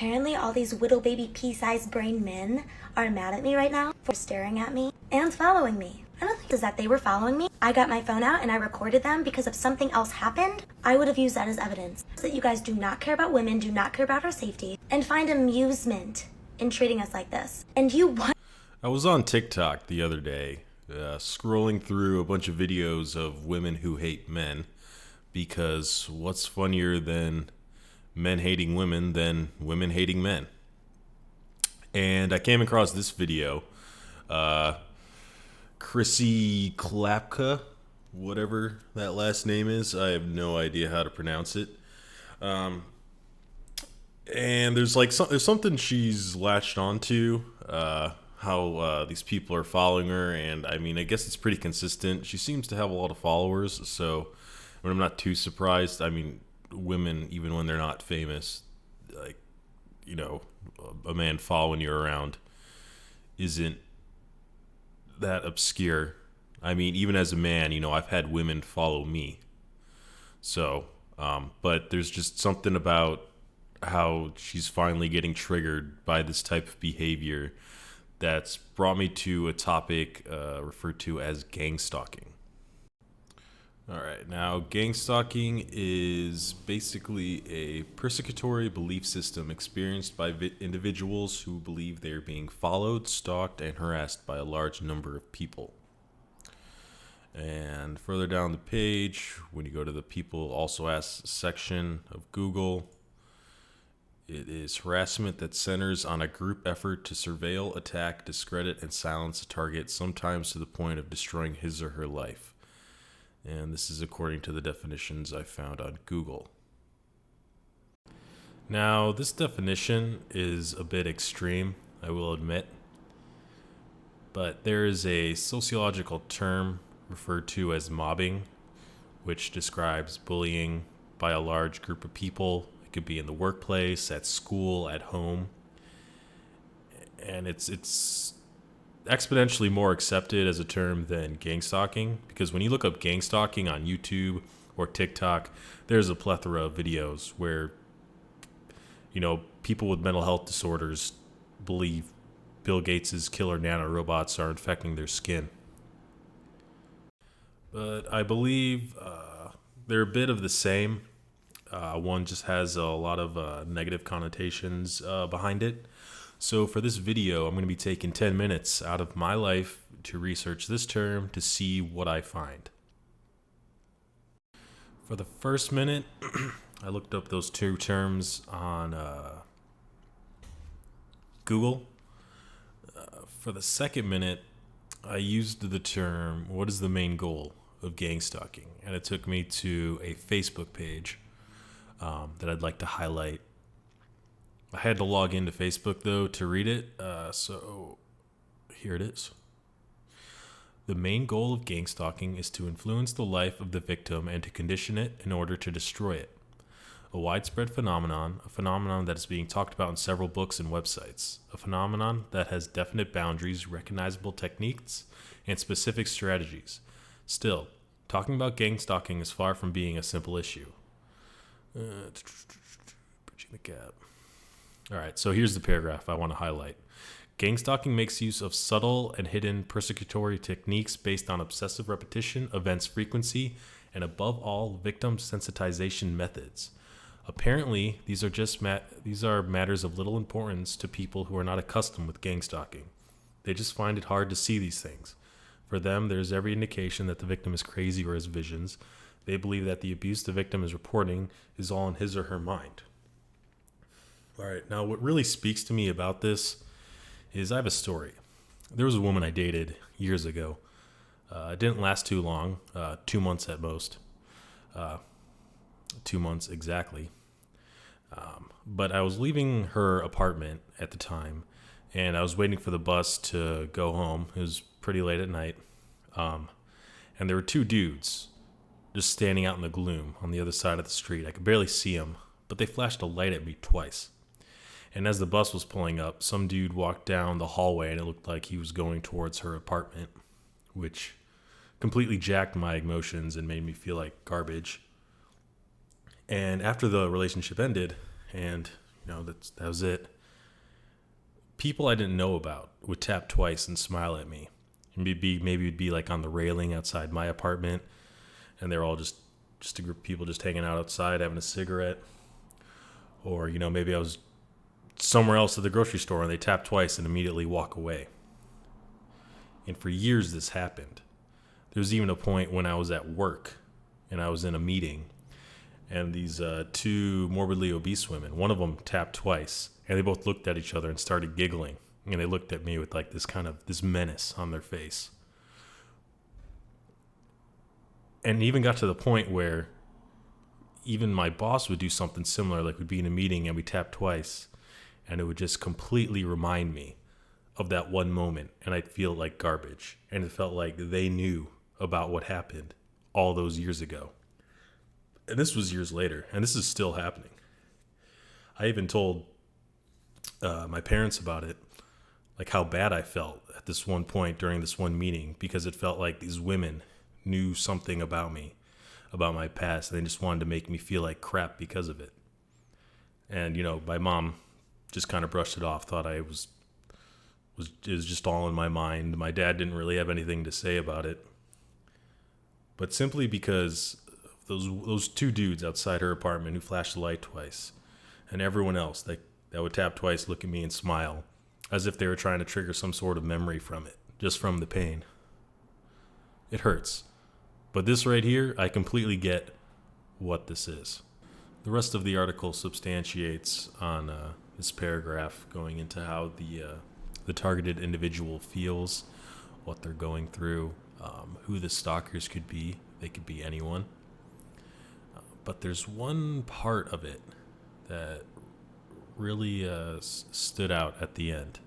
apparently all these little baby pea-sized brain men are mad at me right now for staring at me and following me. I don't think it's that they were following me. I got my phone out and I recorded them because if something else happened, I would have used that as evidence. That you guys do not care about women, do not care about our safety, and find amusement in treating us like this. And you want... I was on TikTok the other day, scrolling through a bunch of videos of women who hate men, because what's funnier than men hating women than women hating men? And I came across this video. Chrissy Klapka, whatever that last name is. I have no idea how to pronounce it. And there's something she's latched onto, how these people are following her. And I mean, I guess it's pretty consistent. She seems to have a lot of followers, so I'm not too surprised. I mean, women, even when they're not famous, like, you know, a man following you around isn't that obscure. I mean, even as a man, you know, I've had women follow me. So, but there's just something about how she's finally getting triggered by this type of behavior that's brought me to a topic referred to as gang stalking. All right, now gang stalking is basically a persecutory belief system experienced by individuals who believe they are being followed, stalked, and harassed by a large number of people. And further down the page, when you go to the people also ask section of Google, it is harassment that centers on a group effort to surveil, attack, discredit, and silence a target, sometimes to the point of destroying his or her life. And this is according to the definitions I found on Google. Now, this definition is a bit extreme, I will admit, but there is a sociological term referred to as mobbing, which describes bullying by a large group of people. It could be in the workplace, at school, at home, and it's exponentially more accepted as a term than gang stalking, because when you look up gang stalking on YouTube or TikTok, there's a plethora of videos where, you know, people with mental health disorders believe Bill Gates's killer nanorobots are infecting their skin. But I believe they're a bit of the same. One just has a lot of negative connotations behind it. So for this video, I'm going to be taking 10 minutes out of my life to research this term to see what I find. For the first minute, I looked up those two terms on Google. For the second minute, I used the term, what is the main goal of gang stalking? And it took me to a Facebook page that I'd like to highlight. I had to log into Facebook, though, to read it, so here it is. The main goal of gang stalking is to influence the life of the victim and to condition it in order to destroy it. A widespread phenomenon, a phenomenon that is being talked about in several books and websites, a phenomenon that has definite boundaries, recognizable techniques, and specific strategies. Still, talking about gang stalking is far from being a simple issue. Bridging the gap. All right, so here's the paragraph I want to highlight. Gang stalking makes use of subtle and hidden persecutory techniques based on obsessive repetition, events frequency, and above all, victim sensitization methods. Apparently, these are matters of little importance to people who are not accustomed with gang stalking. They just find it hard to see these things. For them, there's every indication that the victim is crazy or has visions. They believe that the abuse the victim is reporting is all in his or her mind. All right, now what really speaks to me about this is I have a story. There was a woman I dated years ago. It didn't last too long, 2 months at most. 2 months exactly. But I was leaving her apartment at the time, and I was waiting for the bus to go home. It was pretty late at night. And there were two dudes just standing out in the gloom on the other side of the street. I could barely see them, but they flashed a light at me twice. And as the bus was pulling up, some dude walked down the hallway, and it looked like he was going towards her apartment, which completely jacked my emotions and made me feel like garbage. And after the relationship ended, and That was it. People I didn't know about would tap twice and smile at me. And maybe it'd be like on the railing outside my apartment, and they're all just a group of people just hanging out outside having a cigarette. Or, maybe I was somewhere else at the grocery store and they tap twice and immediately walk away. And for years this happened. There was even a point when I was at work and I was in a meeting, and these two morbidly obese women, one of them tapped twice, and they both looked at each other and started giggling. And they looked at me with like this menace on their face. And it even got to the point where even my boss would do something similar, like we'd be in a meeting and we tap twice, and it would just completely remind me of that one moment, and I'd feel like garbage. And it felt like they knew about what happened all those years ago. And this was years later, and this is still happening. I even told my parents about it, like how bad I felt at this one point during this one meeting, because it felt like these women knew something about me, about my past, and they just wanted to make me feel like crap because of it. And, my mom just kind of brushed it off, thought it was just all in my mind. My dad didn't really have anything to say about it. But simply because those two dudes outside her apartment who flashed the light twice, and everyone else that would tap twice, look at me and smile, as if they were trying to trigger some sort of memory from it, just from the pain. It hurts. But this right here, I completely get what this is. The rest of the article substantiates on this paragraph, going into how the targeted individual feels, what they're going through, who the stalkers could be. They could be anyone. But there's one part of it that really stood out at the end.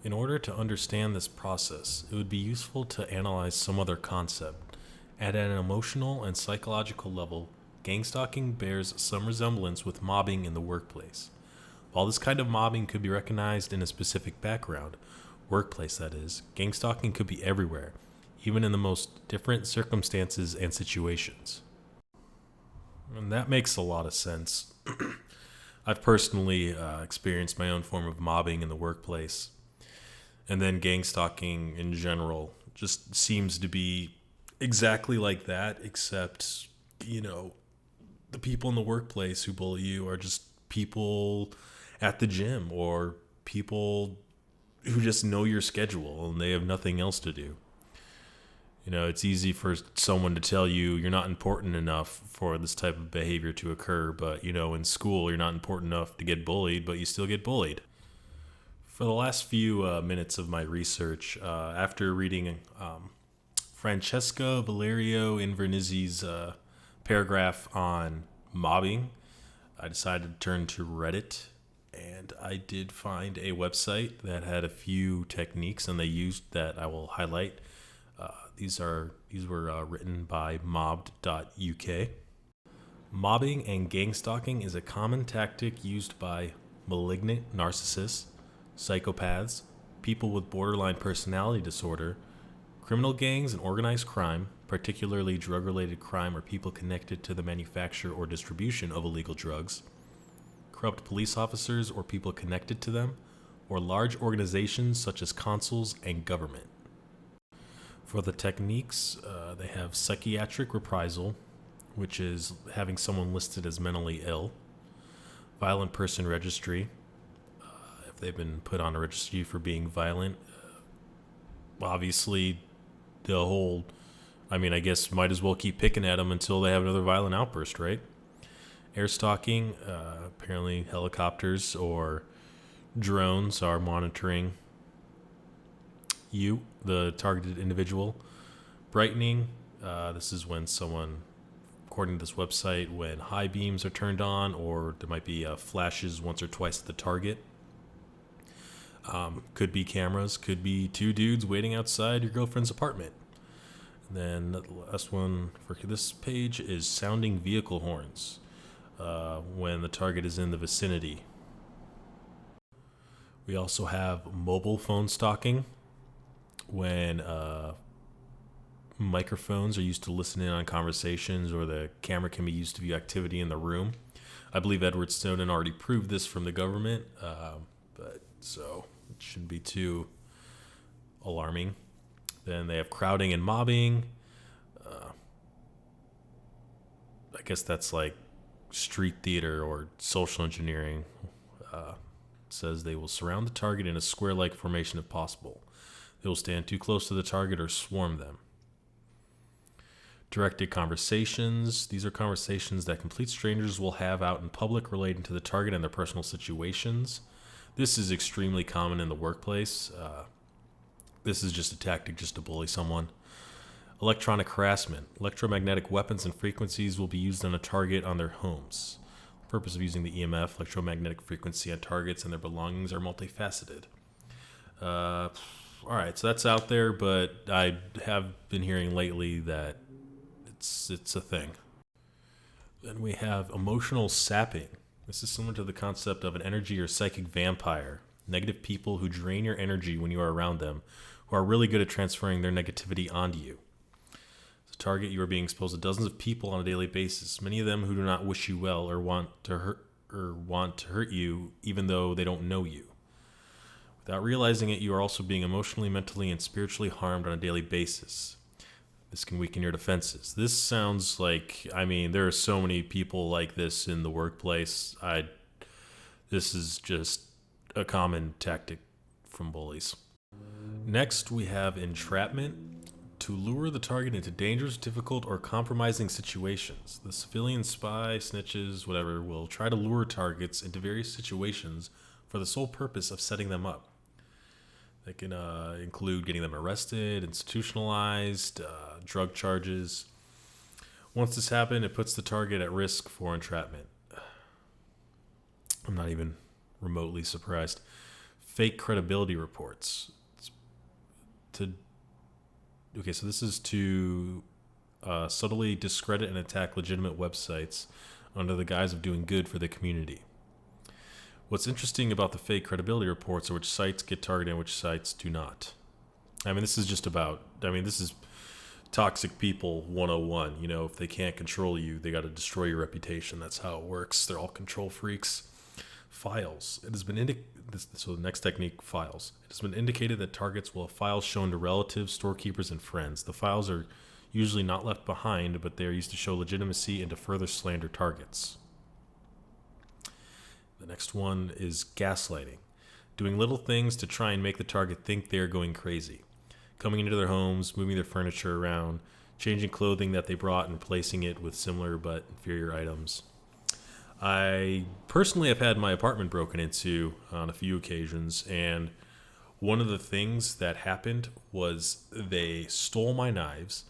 In order to understand this process, it would be useful to analyze some other concept. At an emotional and psychological level, gang stalking bears some resemblance with mobbing in the workplace. While this kind of mobbing could be recognized in a specific background, workplace that is, gang stalking could be everywhere, even in the most different circumstances and situations. And that makes a lot of sense. I've personally experienced my own form of mobbing in the workplace. And then gang stalking in general just seems to be exactly like that, except, the people in the workplace who bully you are just people at the gym or people who just know your schedule and they have nothing else to do. It's easy for someone to tell you you're not important enough for this type of behavior to occur, but, in school you're not important enough to get bullied, but you still get bullied. For the last few minutes of my research, after reading Francesca Valerio Invernizzi's paragraph on mobbing, I decided to turn to Reddit, and I did find a website that had a few techniques, and they used that I will highlight. These were written by mobbed.uk. Mobbing and gang stalking is a common tactic used by malignant narcissists, psychopaths, people with borderline personality disorder, criminal gangs and organized crime, particularly drug-related crime or people connected to the manufacture or distribution of illegal drugs, corrupt police officers or people connected to them, or large organizations such as consuls and government. For the techniques, they have psychiatric reprisal, which is having someone listed as mentally ill, violent person registry, if they've been put on a registry for being violent, obviously I guess might as well keep picking at them until they have another violent outburst, right? Air stalking, apparently helicopters or drones are monitoring you, the targeted individual. Brightening, this is when someone, according to this website, when high beams are turned on or there might be flashes once or twice at the target. Could be cameras, could be two dudes waiting outside your girlfriend's apartment. And then the last one for this page is sounding vehicle horns when the target is in the vicinity. We also have mobile phone stalking, when microphones are used to listen in on conversations, or the camera can be used to view activity in the room. I believe Edward Snowden already proved this from the government, but so it shouldn't be too alarming. Then they have crowding and mobbing. I guess that's like street theater or social engineering. It says they will surround the target in a square-like formation if possible. They will stand too close to the target or swarm them. Directed conversations. These are conversations that complete strangers will have out in public relating to the target and their personal situations. This is extremely common in the workplace. This is just a tactic just to bully someone. Electronic harassment. Electromagnetic weapons and frequencies will be used on a target on their homes. The purpose of using the EMF, electromagnetic frequency, on targets and their belongings are multifaceted. All right, so that's out there, but I have been hearing lately that it's a thing. Then we have emotional sapping. This is similar to the concept of an energy or psychic vampire. Negative people who drain your energy when you are around them, who are really good at transferring their negativity onto you. As a target, you are being exposed to dozens of people on a daily basis, many of them who do not wish you well or want to hurt you, even though they don't know you. Without realizing it, you are also being emotionally, mentally, and spiritually harmed on a daily basis. This can weaken your defenses. This sounds like, there are so many people like this in the workplace. This is just a common tactic from bullies. Next, we have entrapment. To lure the target into dangerous, difficult, or compromising situations. The civilian spy, snitches, whatever, will try to lure targets into various situations for the sole purpose of setting them up. They can include getting them arrested, institutionalized, drug charges. Once this happens, it puts the target at risk for entrapment. I'm not even remotely surprised. Fake credibility reports. So this is to subtly discredit and attack legitimate websites under the guise of doing good for the community. What's interesting about the fake credibility reports are which sites get targeted and which sites do not. This is toxic people 101. If they can't control you, they got to destroy your reputation. That's how it works. They're all control freaks. Files. It has been so the next technique, files. It has been indicated that targets will have files shown to relatives, storekeepers, and friends. The files are usually not left behind, but they are used to show legitimacy and to further slander targets. The next one is gaslighting. Doing little things to try and make the target think they are going crazy. Coming into their homes, moving their furniture around, changing clothing that they brought and replacing it with similar but inferior items. I personally have had my apartment broken into on a few occasions, and one of the things that happened was they stole my knives,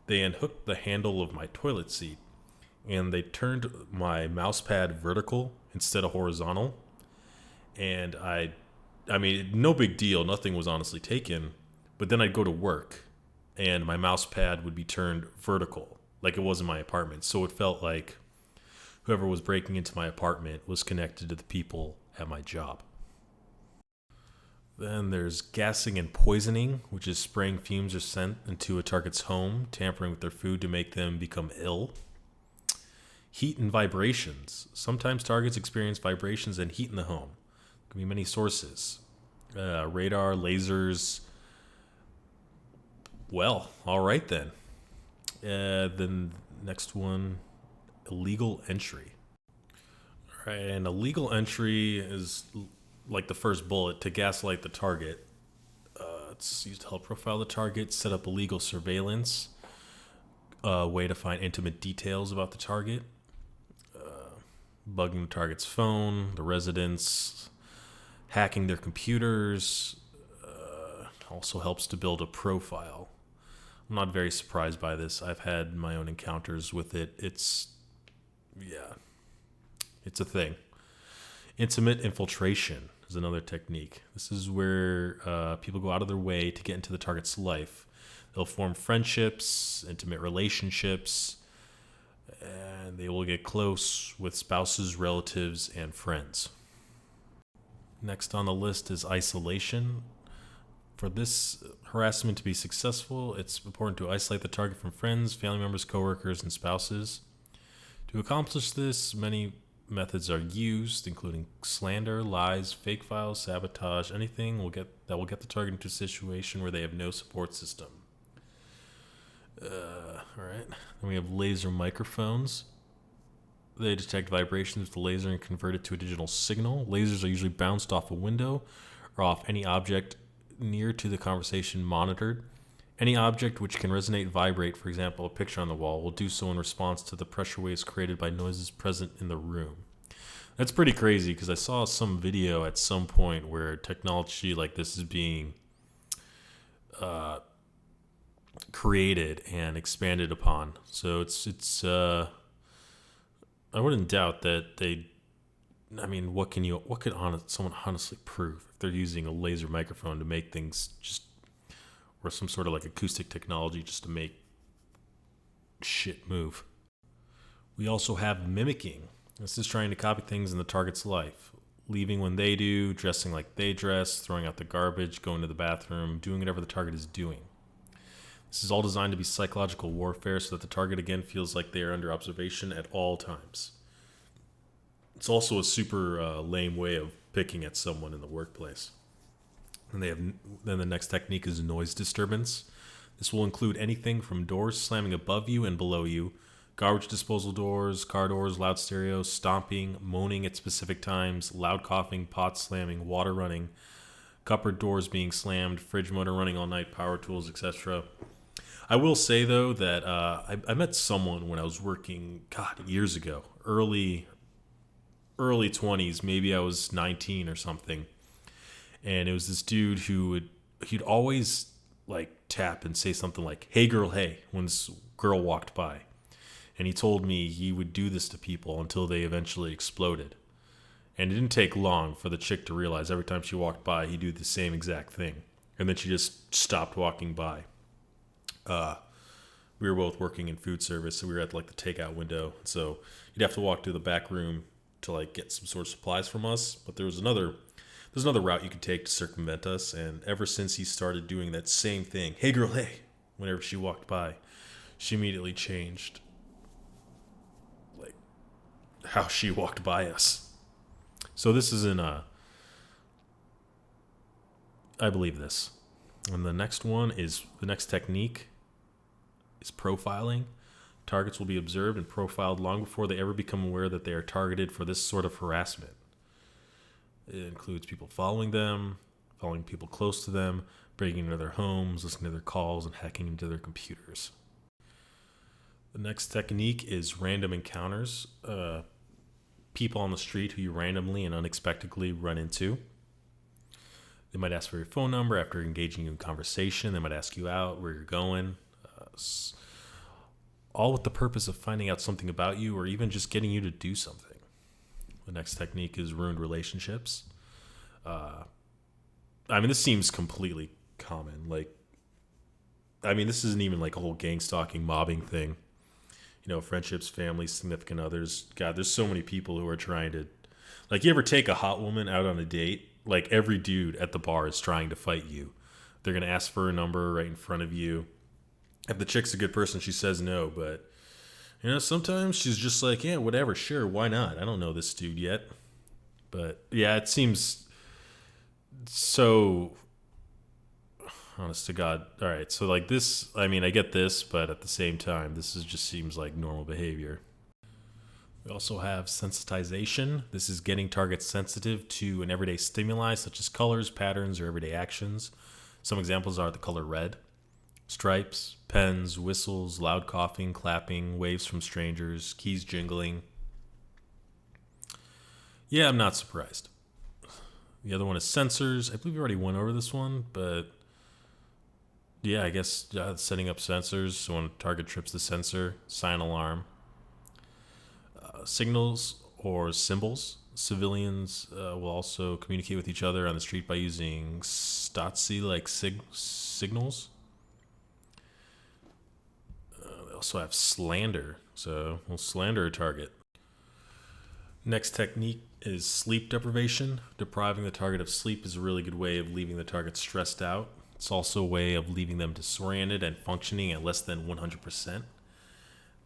they unhooked the handle of my toilet seat, and they turned my mouse pad vertical instead of horizontal. And no big deal, nothing was honestly taken, but then I'd go to work, and my mouse pad would be turned vertical, like it was in my apartment, so it felt like whoever was breaking into my apartment was connected to the people at my job. Then there's gassing and poisoning, which is spraying fumes or scent into a target's home, tampering with their food to make them become ill. Heat and vibrations. Sometimes targets experience vibrations and heat in the home. There can be many sources. Radar, lasers. Well, all right then. Then next one, illegal entry. All right, and illegal entry is like the first bullet, to gaslight the target. It's used to help profile the target, set up illegal surveillance, a way to find intimate details about the target, bugging the target's phone, the residence, hacking their computers. Also helps to build a profile. I'm not very surprised by this. I've had my own encounters with it. It's a thing. Intimate infiltration is another technique. This is where people go out of their way to get into the target's life. They'll form friendships, intimate relationships, and they will get close with spouses, relatives, and friends. Next on the list is isolation. For this harassment to be successful, it's important to isolate the target from friends, family members, coworkers, and spouses. To accomplish this, many methods are used, including slander, lies, fake files, sabotage, anything that will get the target into a situation where they have no support system. All right. Then we have laser microphones. They detect vibrations with the laser and convert it to a digital signal. Lasers are usually bounced off a window or off any object near to the conversation monitored. Any object which can resonate, vibrate, for example, a picture on the wall, will do so in response to the pressure waves created by noises present in the room. That's pretty crazy because I saw some video at some point where technology like this is being created and expanded upon. So it's I wouldn't doubt that they. I mean, what could someone honestly prove if they're using a laser microphone to make things just, or some sort of like acoustic technology just to make shit move? We also have mimicking. This is trying to copy things in the target's life, leaving when they do, dressing like they dress, throwing out the garbage, going to the bathroom, doing whatever the target is doing. This is all designed to be psychological warfare so that the target again feels like they are under observation at all times. It's also a super lame way of picking at someone in the workplace. And then the next technique is noise disturbance. This will include anything from doors slamming above you and below you, garbage disposal doors, car doors, loud stereo, stomping, moaning at specific times, loud coughing, pot slamming, water running, cupboard doors being slammed, fridge motor running all night, power tools, etc. I will say, though, that I met someone when I was working, years ago, early 20s, maybe I was 19 or something. And it was this dude he'd always like tap and say something like, "Hey girl, hey," when this girl walked by. And he told me he would do this to people until they eventually exploded. And it didn't take long for the chick to realize every time she walked by, he'd do the same exact thing. And then she just stopped walking by. We were both working in food service, so we were at like the takeout window. So you'd have to walk to the back room to like get some sort of supplies from us. But there's another route you could take to circumvent us. And ever since he started doing that same thing, "Hey girl, hey," whenever she walked by, she immediately changed like how she walked by us. So this is I believe this. And the next technique is profiling. Targets will be observed and profiled long before they ever become aware that they are targeted for this sort of harassment. It includes people following them, following people close to them, breaking into their homes, listening to their calls, and hacking into their computers. The next technique is random encounters. People on the street who you randomly and unexpectedly run into. They might ask for your phone number after engaging you in conversation. They might ask you out, where you're going. All with the purpose of finding out something about you or even just getting you to do something. The next technique is ruined relationships. This seems completely common. This isn't even like a whole gang stalking, mobbing thing. Friendships, families, significant others. God, there's so many people who are trying to... Like, you ever take a hot woman out on a date? Like, every dude at the bar is trying to fight you. They're going to ask for a number right in front of you. If the chick's a good person, she says no, but sometimes she's just like, yeah, whatever, sure, why not? I don't know this dude yet. But yeah, it seems so honest to God. All right, so like this, I get this, but at the same time, just seems like normal behavior. We also have sensitization. This is getting targets sensitive to an everyday stimuli such as colors, patterns, or everyday actions. Some examples are the color red. Stripes, pens, whistles, loud coughing, clapping, waves from strangers, keys jingling. Yeah, I'm not surprised. The other one is sensors. I believe we already went over this one, but yeah, I guess setting up sensors. So when a target trips the sensor, sign alarm. Signals or symbols. Civilians will also communicate with each other on the street by using Stasi-like signals. Also have slander, so we'll slander a target. Next technique is sleep deprivation. Depriving the target of sleep is a really good way of leaving the target stressed out. It's also a way of leaving them disoriented and functioning at less than 100%.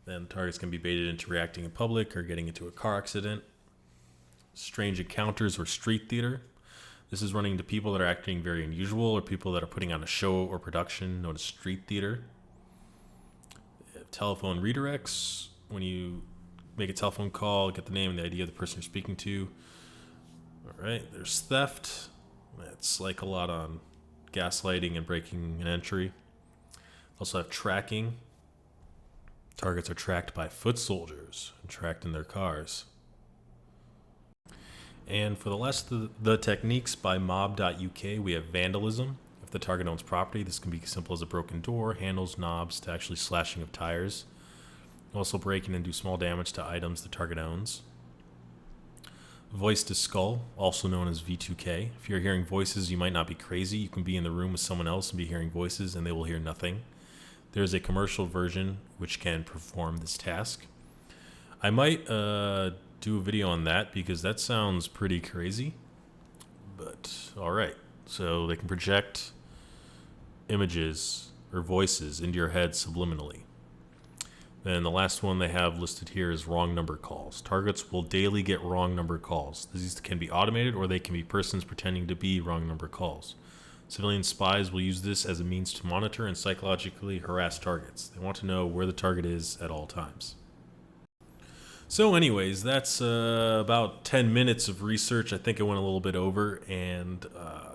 Then targets can be baited into reacting in public or getting into a car accident. strange encounters or street theater. This is running into people that are acting very unusual or people that are putting on a show or production known as street theater. Telephone redirects, when you make a telephone call, get the name and the ID of the person you're speaking to. All right, there's theft. That's like a lot on gaslighting and breaking an entry. Also have tracking. Targets are tracked by foot soldiers and tracked in their cars. And for the last of the techniques by mob.uk, we have vandalism. If the target owns property, this can be as simple as a broken door, handles, knobs, to actually slashing of tires. Also breaking and do small damage to items the target owns. Voice to skull, also known as V2K. If you're hearing voices, you might not be crazy. You can be in the room with someone else and be hearing voices and they will hear nothing. There's a commercial version which can perform this task. I might do a video on that because that sounds pretty crazy. But alright, so they can project images or voices into your head subliminally. Then the last one they have listed here is wrong number calls. Targets will daily get wrong number calls. These can be automated or they can be persons pretending to be wrong number calls. Civilian spies will use this as a means to monitor and psychologically harass targets. They want to know where the target is at all times. So anyways, that's about 10 minutes of research. I think I went a little bit over, and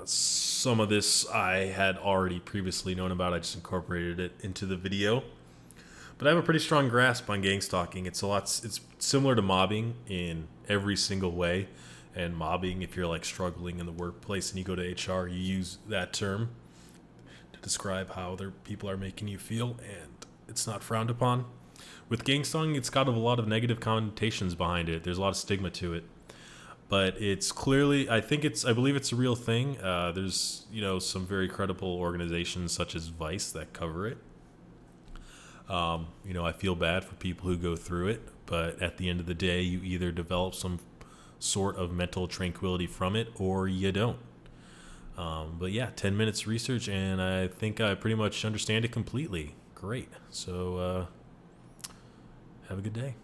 some of this I had already previously known about. I just incorporated it into the video. But I have a pretty strong grasp on gang stalking. It's similar to mobbing in every single way. And mobbing, if you're like struggling in the workplace and you go to HR, you use that term to describe how other people are making you feel, and it's not frowned upon. With gang stalking, it's got a lot of negative connotations behind it. There's a lot of stigma to it. But it's clearly, I believe it's a real thing. There's, some very credible organizations such as Vice that cover it. I feel bad for people who go through it, but at the end of the day, you either develop some sort of mental tranquility from it or you don't. But yeah, 10 minutes research, and I think I pretty much understand it completely. Great. So have a good day.